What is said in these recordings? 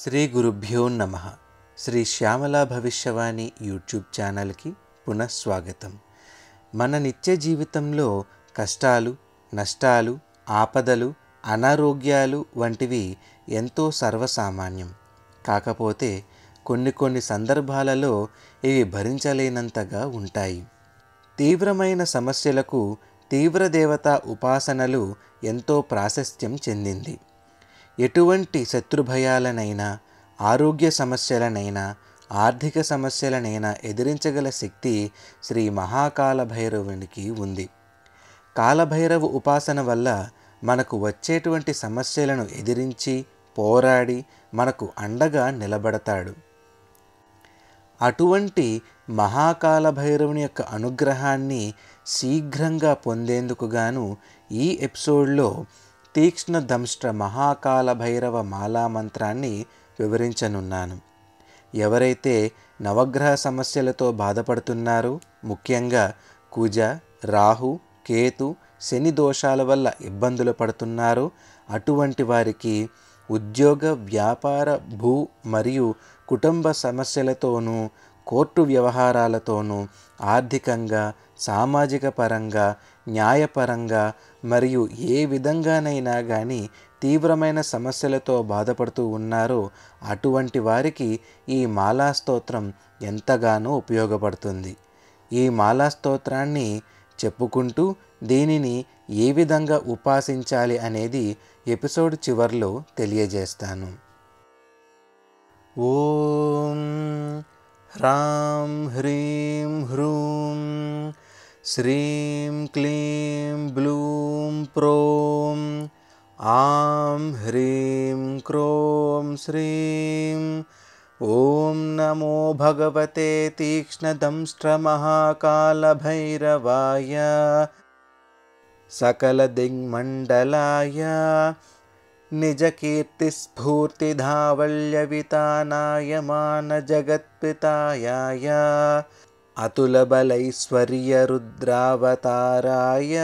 శ్రీ గురుభ్యో నమః. శ్రీ శ్యామలా భవిష్యవాణి యూట్యూబ్ ఛానల్కి పునఃస్వాగతం. మన నిత్య జీవితంలో కష్టాలు, నష్టాలు, ఆపదలు, అనారోగ్యాలు వంటివి ఎంతో సర్వసామాన్యం. కాకపోతే కొన్ని సందర్భాలలో ఇవి భరించలేనంతగా ఉంటాయి. తీవ్రమైన సమస్యలకు తీవ్రదేవతా ఉపాసనలు ఎంతో ప్రాశస్త్యం చెందింది. ఎటువంటి శత్రుభయాలనైనా, ఆరోగ్య సమస్యలనైనా, ఆర్థిక సమస్యలనైనా ఎదిరించగల శక్తి శ్రీ మహాకాల భైరవునికి ఉంది. కాలభైరవ ఉపాసన వల్ల మనకు వచ్చేటువంటి సమస్యలను ఎదిరించి పోరాడి మనకు అండగా నిలబడతాడు. అటువంటి మహాకాల భైరవుని యొక్క అనుగ్రహాన్ని శీఘ్రంగా పొందేందుకు గాను ఈ ఎపిసోడ్లో తీక్ష్ణ దంష్ట్ర మహాకాల భైరవ మాలా మంత్రాన్ని వివరించనున్నాను. ఎవరైతే నవగ్రహ సమస్యలతో బాధపడుతున్నారో, ముఖ్యంగా కుజ, రాహు, కేతు, శని దోషాల వల్ల ఇబ్బందులు పడుతున్నారో అటువంటి వారికి ఉద్యోగ, వ్యాపార, భూ మరియు కుటుంబ సమస్యలతోనూ, కోర్టు వ్యవహారాలతోనూ, ఆర్థికంగా, సామాజిక పరంగా, న్యాయపరంగా మరియు ఏ విధంగానైనా కానీ తీవ్రమైన సమస్యలతో బాధపడుతూ ఉన్నారో అటువంటి వారికి ఈ మాలా స్తోత్రం ఎంతగానో ఉపయోగపడుతుంది. ఈ మాలా స్తోత్రాన్ని చెప్పుకుంటూ దీనిని ఏ విధంగా ఉపాసించాలి అనేది ఎపిసోడ్ చివర్లో తెలియజేస్తాను. ఓం హ్రాం హ్రీం హ్రూం శ్రీం క్లీం బ్లూం ప్రోం ఆం హ్రీం క్రోం శ్రీం. ఓం నమో భగవతే తీక్ష్ణదంష్ట్ర మహాకాల భైరవాయ సకల దిగ్మండలాయ నిజకీర్తిస్ఫూర్తిధావల్యవితానాయ జగత్పితాయాయ అతులబలైశ్వర్య రుద్రావతారాయ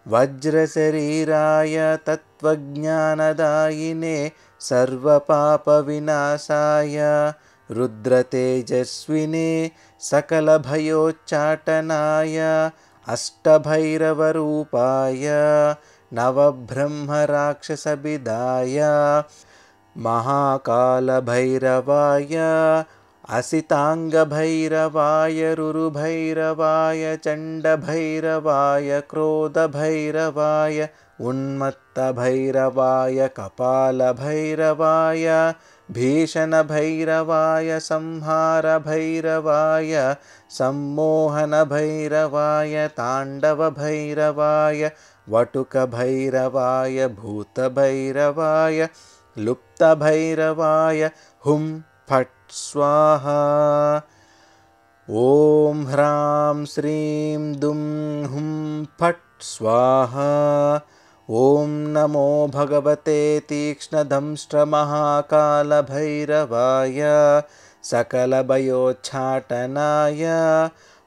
వజ్రశరీరాయ తత్వజ్ఞానదాయినే సర్వపాప వినాశాయ రుద్రతేజస్వినే సకలభయోచ్చాటనాయ అష్టభైరవరూపాయ నవబ్రహ్మరాక్షసభిదాయ మహాకాలభైరవాయ అసితాంగభైరవాయ రురుభైరవాయ చండభైరవాయ క్రోధభైరవాయ ఉన్మత్తభైరవాయ కపాలభైరవాయ భీషణభైరవాయ సంహారభైరవాయ సమ్మోహనభైరవాయ తాండవభైరవాయ వటుకభైరవాయ భూతభైరవాయ లుప్తభైరవాయ హుం ఫట్ స్వాహా. ఓం హ్రాం శ్రీం దుం హుం ఫట్ స్వాహా. ఓం నమో భగవతే తీక్ష్ణదంష్ట్ర మహాకాల భైరవాయ సకలభయోచ్చాటనాయ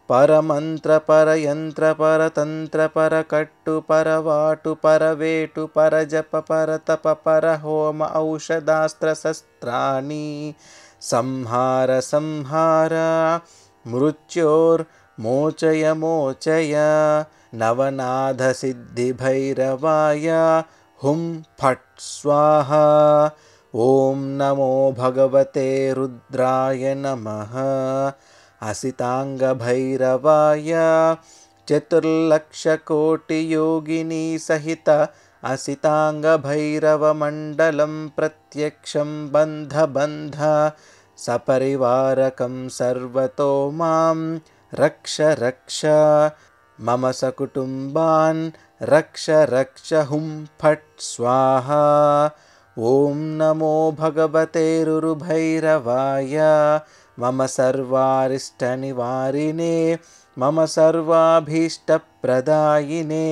పరమంత్ర పరయంత్ర పరతంత్ర పరకట్టు పరవాటు పరవేటు పరజప పరతప పరహోమ ఔషధాస్త్ర శస్త్రాణి సంహార సంహార మృత్యోర్మోచయ మోచయ నవనాథ సిద్ధిభైరవాయ హుం ఫట్ స్వాహా. ఓం నమో భగవతే రుద్రాయ నమః అసితాంగభైరవాయ చతుర్లక్షకోటియోగినీ సహిత అసితాంగభైరవమండలం ప్రత్యక్షం బంధ సపరివారకం సర్వతో మాం రక్ష రక్ష మమ సకుటుంబాన్ రక్ష రక్ష హుం ఫట్ స్వాహా. ఓం నమో భగవతే రురుభైరవాయ మమ సర్వారిష్టనివారిణే మమ సర్వాభీష్టప్రదాయినే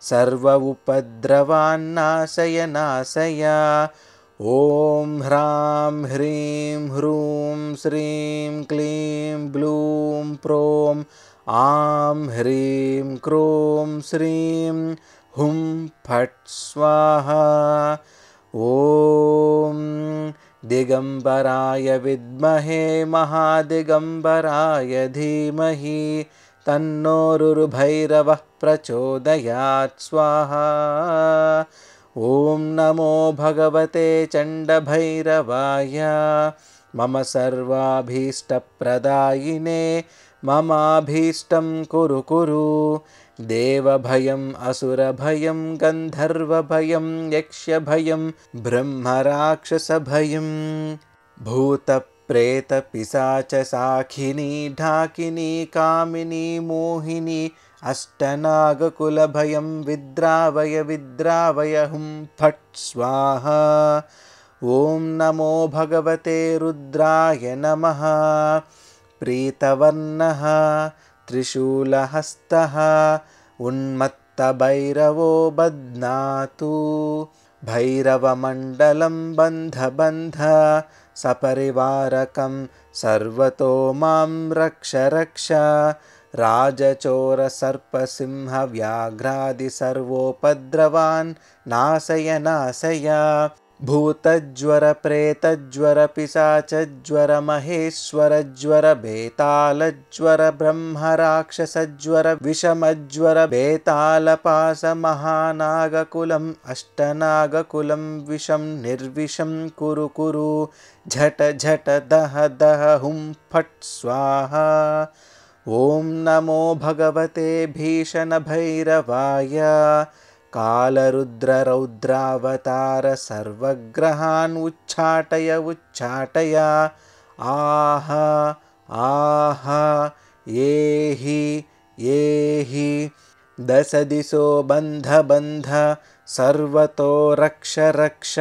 సర్వ ఉపద్రవాన్నాశయ నాశయ. ఓం హ్రాం హ్రీం హ్రూం శ్రీం క్లీం బ్లూం ప్రోం ఆం హ్రీం క్రోం శ్రీం హుం ఫట్ స్వాహా. ఓం दिगम्बराय विद्महे महादिगम्बराय धीमहि तन्नोरुर्भैरवः प्रचोदयात् स्वाहा। ॐ नमो भगवते चण्डभैरवाय मम सर्वाभीष्टप्रदायिने ममाभीष्टं कुरु कुरु। देवभयम् असुरभयं गन्धर्वभयं यक्षभयं ब्रह्मराक्षसभयं भूतप्रेतपिशाचशाकिनी ढाकिनी कामिनी मोहिनी अष्टनागकुलभयं विद्रावय विद्रावय हुं फट् स्वाहा। ॐ नमो भगवते रुद्राय नमः। प्रीतवर्णः त्रिशूलहस्तः उन्मत्तभैरवो बध्नातु। भैरवमण्डलं बन्ध बन्ध सपरिवारकं सर्वतो मां रक्ष रक्ष। राजचोरसर्पसिंहव्याघ्रादि सर्वोपद्रवान् नाशय नाशय। भूतज्वर पिशाचज्वर महेश्वरज्वर बेतालज्वर ब्रह्मराक्षसज्वर विषमज्वर बेतालपाशमहानागकुलम् अष्टनागकुलं विषं निर्विषं कुरु कुरु। झट झट दह दह हुं फट् स्वाहा। ॐ नमो भगवते भीषणभैरवाय कालरुद्ररौद्रावतार सर्वग्रहान् उच्चाटय उच्चाटय। आह आह येहि येहि। दश दिशो बन्ध बन्ध सर्वतो रक्ष रक्ष।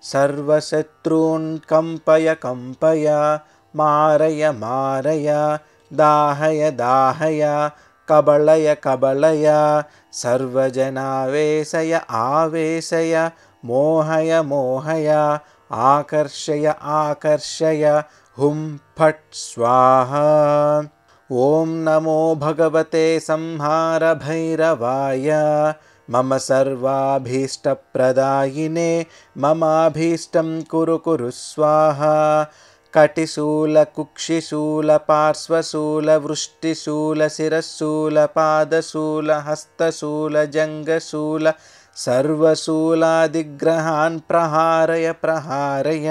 सर्वशत्रून् कम्पय कम्पय मारय मारय। दाहय दाहय कबलय कबलय। सर्वजनावेशय आवेशय मोहय मोहय। आकर्षय आकर्षय हुं फट् स्वाहा। ॐ नमो भगवते संहार भैरवाय मम सर्वाभीष्टप्रदायिने ममाभीष्टं कुरु कुरु स्वाहा। कटिशूल कुक्षिशूल पार्श्वशूल वृष्टिशूल शिरशूल पादशूल हस्तशूल जङ्गशूल सर्वशूलादिग्रहान् प्रहारय प्रहारय।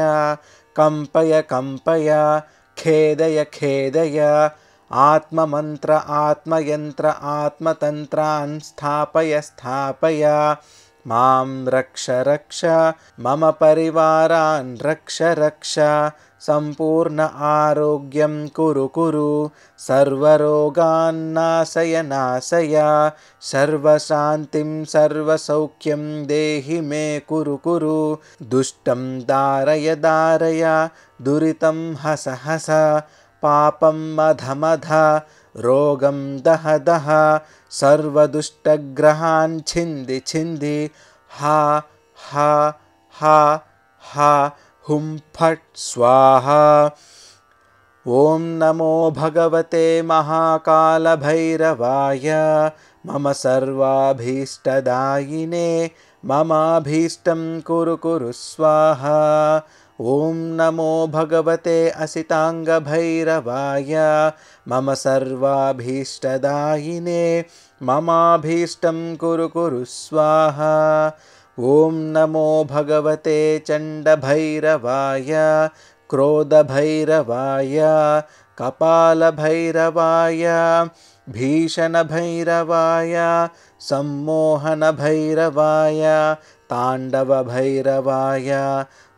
कम्पय कम्पय खेदय खेदय। आत्ममन्त्र आत्मयन्त्र आत्मतन्त्रान् स्थापय स्थापय। मां रक्ष रक्ष मम परिवारान् रक्ष रक्ष। सम्पूर्ण आरोग्यं कुरु कुरु। सर्वरोगान् नाशय नाशय। सर्वशान्तिं सर्वसौख्यं देहि मे कुरु कुरु। दुष्टं दारय दारय दुरितं हस हस। पापं मध मध रोगं दह दह। सर्वदुष्टग्रहान् छिन्दि छिन्दि। हा हा हा हा हुं फट् स्वाहा। ॐ नमो भगवते महाकालभैरवाय मम सर्वाभीष्टदायिने ममाभीष्टं कुरु कुरु स्वाहा। ॐ नमो भगवते असिताङ्गभैरवाय मम सर्वाभीष्टदायिने ममाभीष्टं कुरु कुरु स्वाहा। ॐ नमो भगवते चण्डभैरवाय क्रोधभैरवाय कपालभैरवाय भीषणभैरवाय सम्मोहनभैरवाय ताण्डवभैरवाय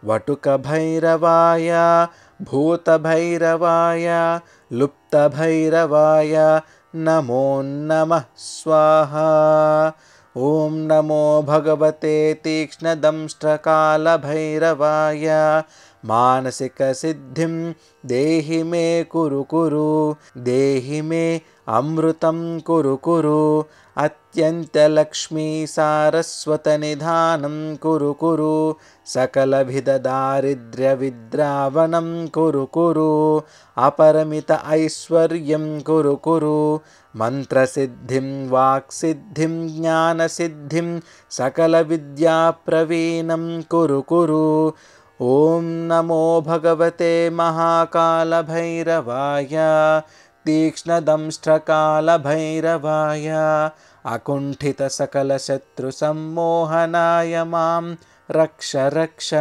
वटुकभैरवाय भूतभैरवाय लुप्तभैरवाय नमो नमः स्वाहा। ॐ नमो भगवते तीक्ष्णदंष्ट्रकालभैरवाय मानसिकसिद्धिं देहि मे कुरु कुरु। देहि मे अमृतं कुरु कुरु। अत्यन्तलक्ष्मी सारस्वतनिधानं कुरु कुरु। सकलविधदारिद्र्यविद्रावणं कुरु कुरु। अपरमित ऐश्वर्यं कुरु कुरु। मन्त्रसिद्धिं वाक्सिद्धिं ज्ञानसिद्धिं सकलविद्याप्रवीणं कुरु कुरु। ఓం నమో భగవతే మహాకాళభైరవాయ తీక్ష్ణదంష్ట్రకాళభైరవాయ అకుంఠిత సకల శత్రు సమ్మోహనాయ మాం రక్ష రక్ష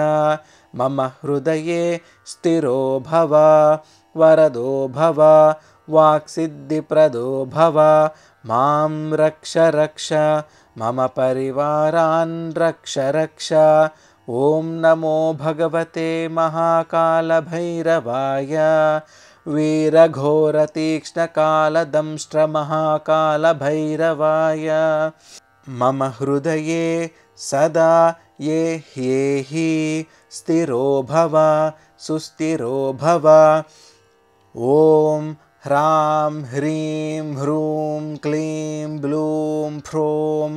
మమ హృదయే స్థిరో భవ వరదో భవ వాక్సిద్ధిప్రదో భవ మాం రక్ష రక్ష మమ పరివారాన్ రక్ష రక్ష ఓం నమో భగవతే మహాకాళభైరవాయ వీరఘోరతీక్ష్ణకాళదంష్ట్రమహాకాళభైరవాయ మమ హృదయే సదా ఏ హ్యేహి స్థిరో భవ సుస్థిరో భవ ఓం హ్రాం హ్రీం హ్రూం క్లీం బ్లూం ఫ్రోం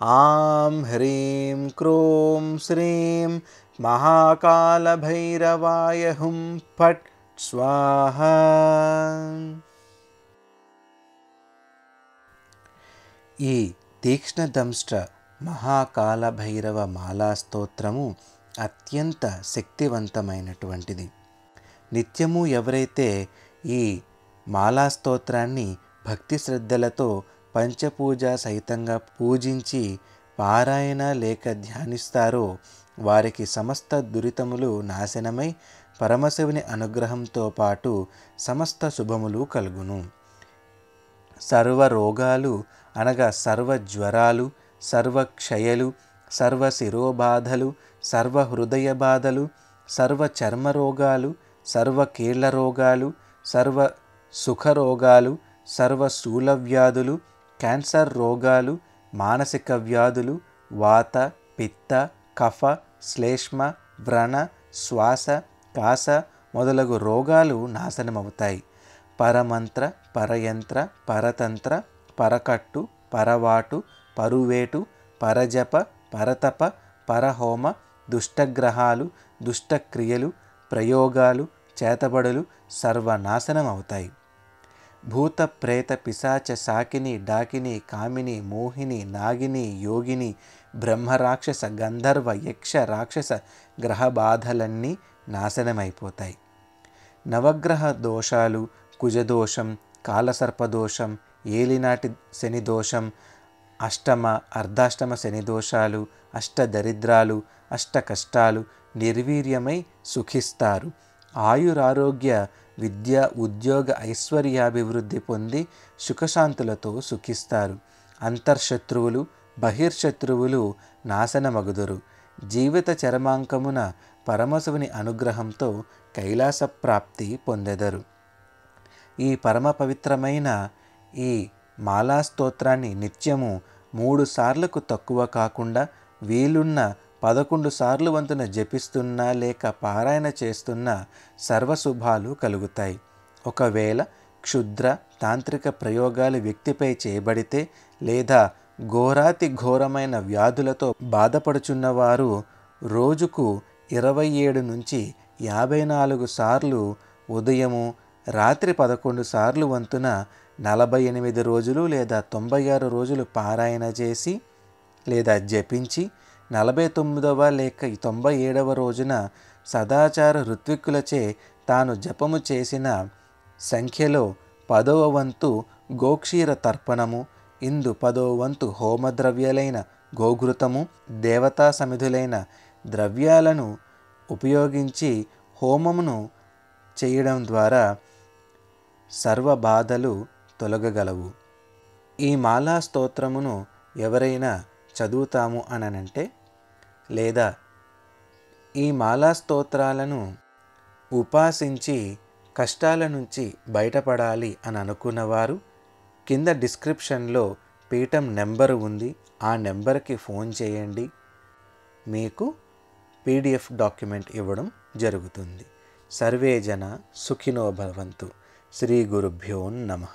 ఆం హ్రీం క్రోం శ్రీం మహాకాళభైరవాయ హుం ఫట్ స్వాహ. ఈ తీక్ష్ణదంష్ట్ర మహాకాళభైరవ మాలా స్తోత్రము అత్యంత శక్తివంతమైనటువంటిది. నిత్యము ఎవరైతే ఈ మాలా స్తోత్రాన్ని భక్తి శ్రద్ధలతో పంచపూజ సహితంగా పూజించి పారాయణ లేక ధ్యానిస్తారో వారికి సమస్త దురితములు నాశనమై పరమశివుని అనుగ్రహంతో పాటు సమస్త శుభములు కలుగును. సర్వ రోగాలు అనగా సర్వ జ్వరాలు, సర్వ క్షయలు, సర్వ శిరోబాధలు, సర్వ హృదయ బాధలు, సర్వ చర్మ రోగాలు, సర్వ కీళ్ల రోగాలు, సర్వ సుఖరోగాలు, సర్వ స్థూల వ్యాధులు, క్యాన్సర్ రోగాలు, మానసిక వ్యాధులు, వాత పిత్త కఫ శ్లేష్మ వ్రణ శ్వాస కాస మొదలగు రోగాలు నాశనమవుతాయి. పరమంత్ర పరయంత్ర పరతంత్ర పరకట్టు పరవాటు పరువేటు పరజప పరతప పరహోమ దుష్టగ్రహాలు దుష్టక్రియలు ప్రయోగాలు చేతబడులు సర్వనాశనమవుతాయి. భూత ప్రేత పిశాచ సాకిని డాకిని కామిని మోహిని నాగిని యోగిని బ్రహ్మరాక్షస గంధర్వ యక్ష రాక్షస గ్రహ బాధలన్నీ నాశనమైపోతాయి. నవగ్రహ దోషాలు, కుజదోషం, కాలసర్పదోషం, ఏలినాటి శని దోషం, అష్టమ అర్ధాష్టమ శని దోషాలు, అష్టదరిద్రాలు, అష్ట కష్టాలు నిర్వీర్యమై సుఖిస్తారు. ఆయురారోగ్య విద్య ఉద్యోగ ఐశ్వర్యాభివృద్ధి పొంది సుఖశాంతులతో సుఖిస్తారు. అంతర్శత్రువులు బహిర్శత్రువులు నాశనమగుదురు. జీవిత చరమాంకమున పరమశివుని అనుగ్రహంతో కైలాస ప్రాప్తి పొందెదరు. ఈ పరమ పవిత్రమైన ఈ మాలా స్తోత్రాన్ని నిత్యము 3 సార్లకు తక్కువ కాకుండా వీలున్న 11 సార్లు వంతున జపిస్తున్నా లేక పారాయణ చేస్తున్నా సర్వశుభాలు కలుగుతాయి. ఒకవేళ క్షుద్ర తాంత్రిక ప్రయోగాలు వ్యక్తిపై చేయబడితే లేదా ఘోరాతి ఘోరమైన వ్యాధులతో బాధపడుచున్నవారు రోజుకు 27 నుంచి 54 సార్లు ఉదయము రాత్రి 11 సార్లు వంతున 48 రోజులు లేదా 96 రోజులు పారాయణ చేసి లేదా జపించి 49వ లేక 97వ రోజున సదాచార ఋత్విక్కులచే తాను జపము చేసిన సంఖ్యలో 10వ వంతు గోక్షీర తర్పణము, ఇందు 10వ వంతు హోమద్రవ్యాలైన గోఘృతము, దేవతా సమిధులైన ద్రవ్యాలను ఉపయోగించి హోమమును చేయడం ద్వారా సర్వ బాధలు తొలగగలవు. ఈ మాలా స్తోత్రమును ఎవరైనా చదువుతాము అనంటే లేదా ఈ మాలా స్తోత్రాలను ఉపాసించి కష్టాల నుంచి బయటపడాలి అని అనుకున్నవారు కింద డిస్క్రిప్షన్లో పీఠం నెంబరు ఉంది. ఆ నెంబర్కి ఫోన్ చేయండి. మీకు PDF డాక్యుమెంట్ ఇవ్వడం జరుగుతుంది. సర్వే జన సుఖినో భవంతు. శ్రీ గురుభ్యో నమః.